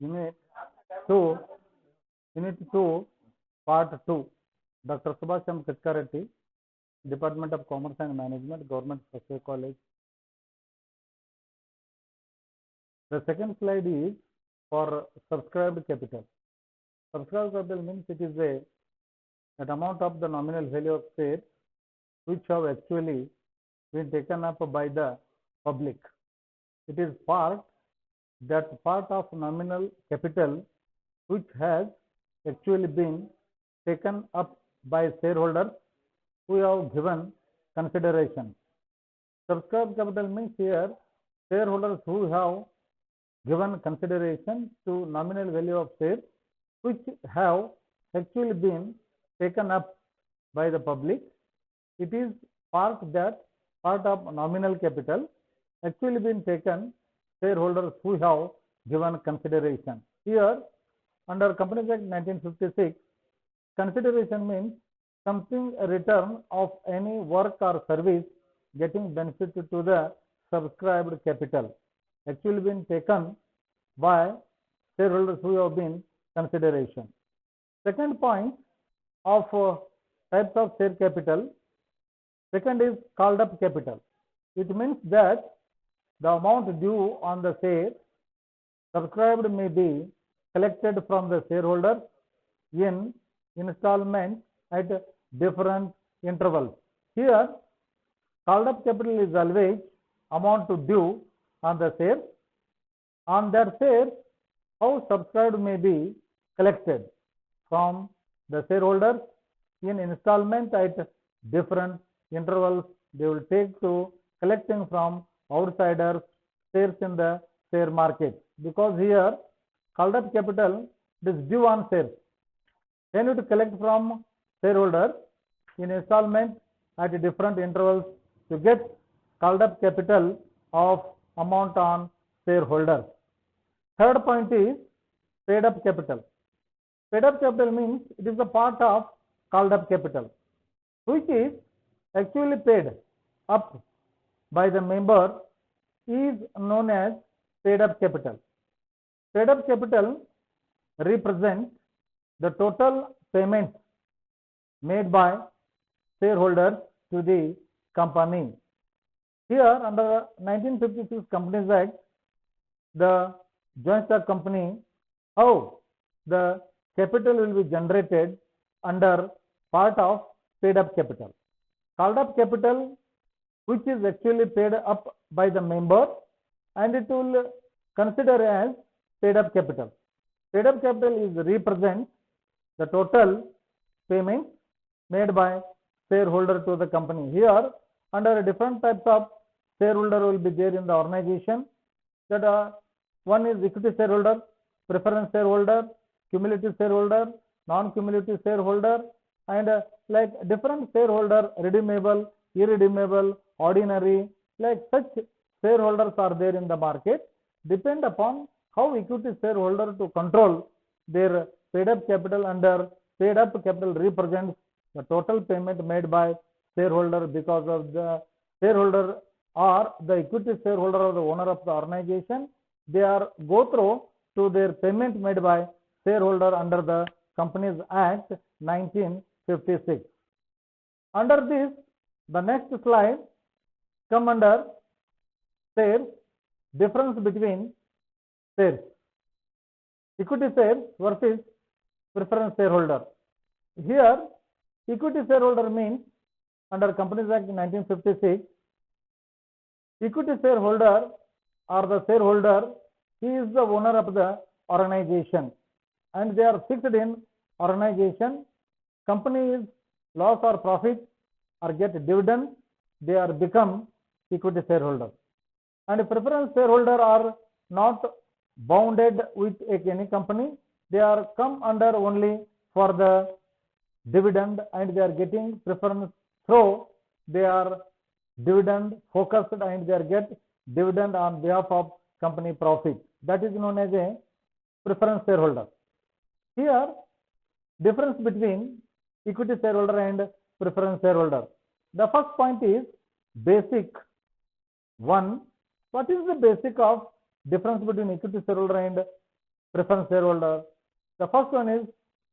Unit 2, Unit 2, Part 2. Dr. Subhash M. Kitkaretti, Department of Commerce and Management, Government Social College. The second slide is for subscribed capital. Subscribed capital means it is an amount of the nominal value of shares which have actually been taken up by the public. It is part of nominal capital which has actually been taken up by shareholders who have given consideration. Subscribed capital means here shareholders who have given consideration to nominal value of shares which have actually been taken up by the public. It is part of nominal capital actually been taken shareholders who have given consideration. Here under Companies Act 1956, consideration means something a return of any work or service getting benefit to the subscribed capital actually been taken by shareholders who have been consideration. Second point of types of share capital, second is called up capital. It means that the amount due on the share subscribed may be collected from the shareholder in installment at different intervals. Here called up capital is always amount due on the share. On that share, how subscribed may be collected from the shareholders in installment at different intervals. They will take to collecting from outsiders shares in the share market, because here called up capital is due on shares. Then you to collect from shareholders in installment at different intervals to get called up capital of amount on shareholders. Third point is paid up capital. Paid up capital means it is a part of called up capital which is actually paid up by the member is known as paid up capital. Paid up capital represents the total payment made by shareholders to the company. Here under 1956 Companies Act, the joint stock company, how the capital will be generated under part of paid up capital. Called up capital which is actually paid up by the member and it will consider as paid up capital. Paid up capital is represent the total payment made by shareholder to the company. Here under different types of shareholder will be there in the organization. That one is equity shareholder, preference shareholder, cumulative shareholder, non-cumulative shareholder, and like different shareholder, redeemable, irredeemable, ordinary, like such shareholders are there in the market. Depend upon how equity shareholder to control their paid up capital. Under paid up capital represents the total payment made by shareholder, because of the shareholder or the equity shareholder or the owner of the organization, they are go through to their payment made by shareholder under the Companies Act 1956. Under this, the next slide come under shares, difference between shares, equity shares versus preference shareholder. Here equity shareholder means under Companies Act 1956, equity shareholder or the shareholder, he is the owner of the organization and they are fixed in organization. Company's loss or profit or get dividend, they are become equity shareholder. And preference shareholder are not bounded with any company, they are come under only for the dividend and they are getting preference through they are dividend focused and they are get dividend on behalf of company profit. That is known as a preference shareholder. Here difference between equity shareholder and preference shareholder. The first point is basic. One, what is the basic of difference between equity shareholder and preference shareholder. The first one is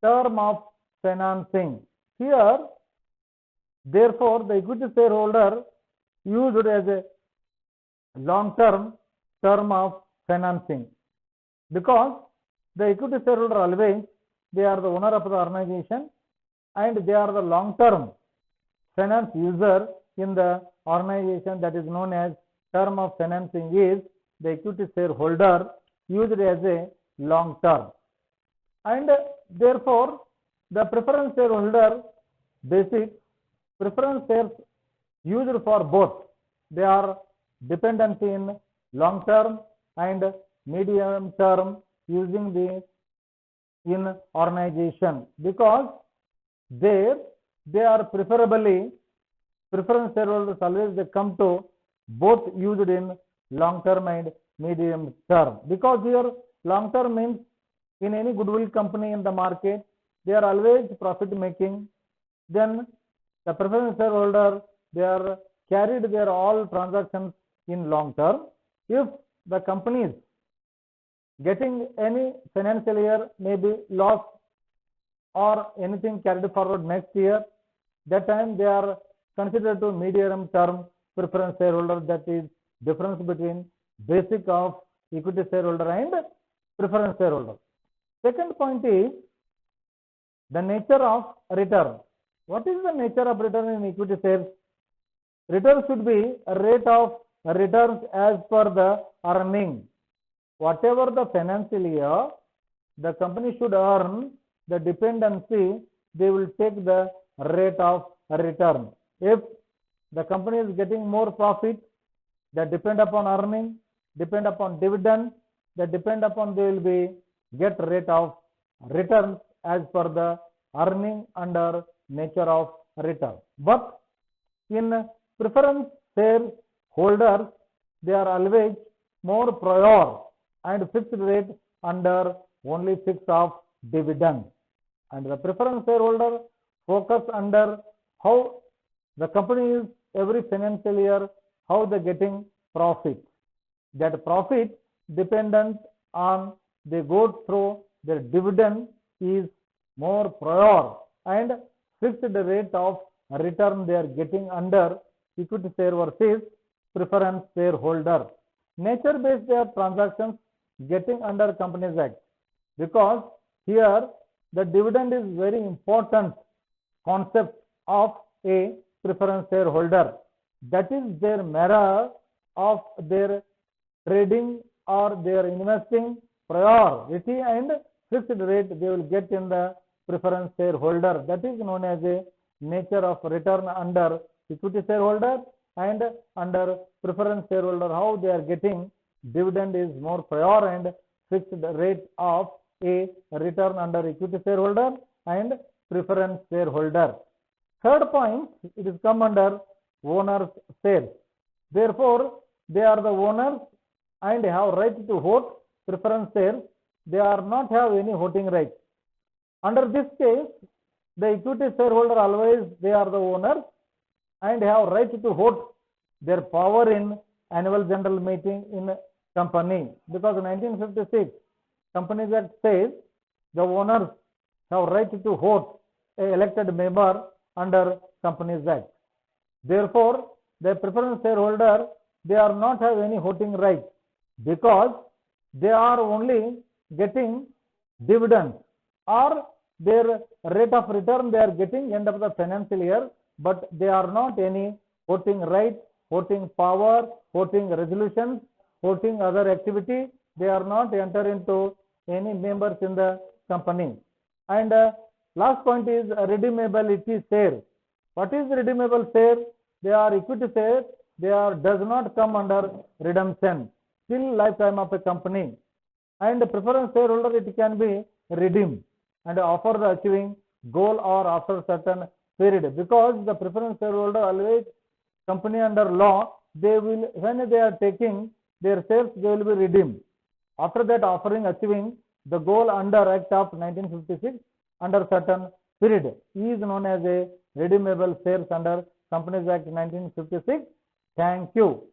term of financing. Here, therefore, the equity shareholder used as a long-term term of financing, because the equity shareholder always they are the owner of the organization and they are the long-term finance user in the organization. That is known as term of financing is the equity shareholder used as a long term, and therefore the preference shareholder basic preference shares used for both. They are dependency in long term and medium term using the in organization, because there they are preferably preference shareholders always they come to both used in long term and medium term, because here long term means in any goodwill company in the market they are always profit making. Then the preference shareholder they are carried their all transactions in long term. If the company is getting any financial year maybe loss or anything carried forward next year, that time they are considered to medium term preference shareholder. That is difference between basic of equity shareholder and preference shareholder. Second point is the nature of return. What is the nature of return in equity shares? Return should be a rate of returns as per the earning. Whatever the financial year the company should earn, the dependency they will take the rate of return. If the company is getting more profit, that depend upon earning, depend upon dividend, that depend upon they will be get rate of returns as per the earning under nature of return. But in preference share holders they are always more prior and fixed rate under only fix of dividend, and the preference shareholder focus under how the company is every financial year how they getting profit. That profit dependent on they go through their dividend is more prior and fixed rate of return they are getting under equity share versus preference shareholder. Nature based their transactions getting under Companies Act, because here the dividend is very important concept of a preference shareholder. That is their mirror of their trading or their investing priority and fixed rate they will get in the preference shareholder. That is known as a nature of return under equity shareholder, and under preference shareholder how they are getting dividend is more prior and fixed rate of a return under equity shareholder and preference shareholder. Third point, it is come under owners shares. Therefore, they are the owners and have right to vote preference shares. They are not have any voting right. Under this case, the equity shareholder always they are the owners and have right to vote their power in annual general meeting in company, because 1956 Companies Act says the owners have right to vote a elected member under Companies Act. Therefore, the preference shareholder they are not have any voting right, because they are only getting dividend or their rate of return they are getting end of the financial year, but they are not any voting right, voting power, voting resolutions, voting other activity. They are not enter into any members in the company. And last point is redeemability share. What is redeemable share? They are equity shares. They are does not come under redemption till lifetime of a company. And the preference shareholder it can be redeemed and offer the achieving goal or after certain period, because the preference shareholder always company under law they will when they are taking their shares they will be redeemed after that offering achieving the goal under Act of 1956 under certain period is known as a redeemable shares under Companies Act 1956. Thank you.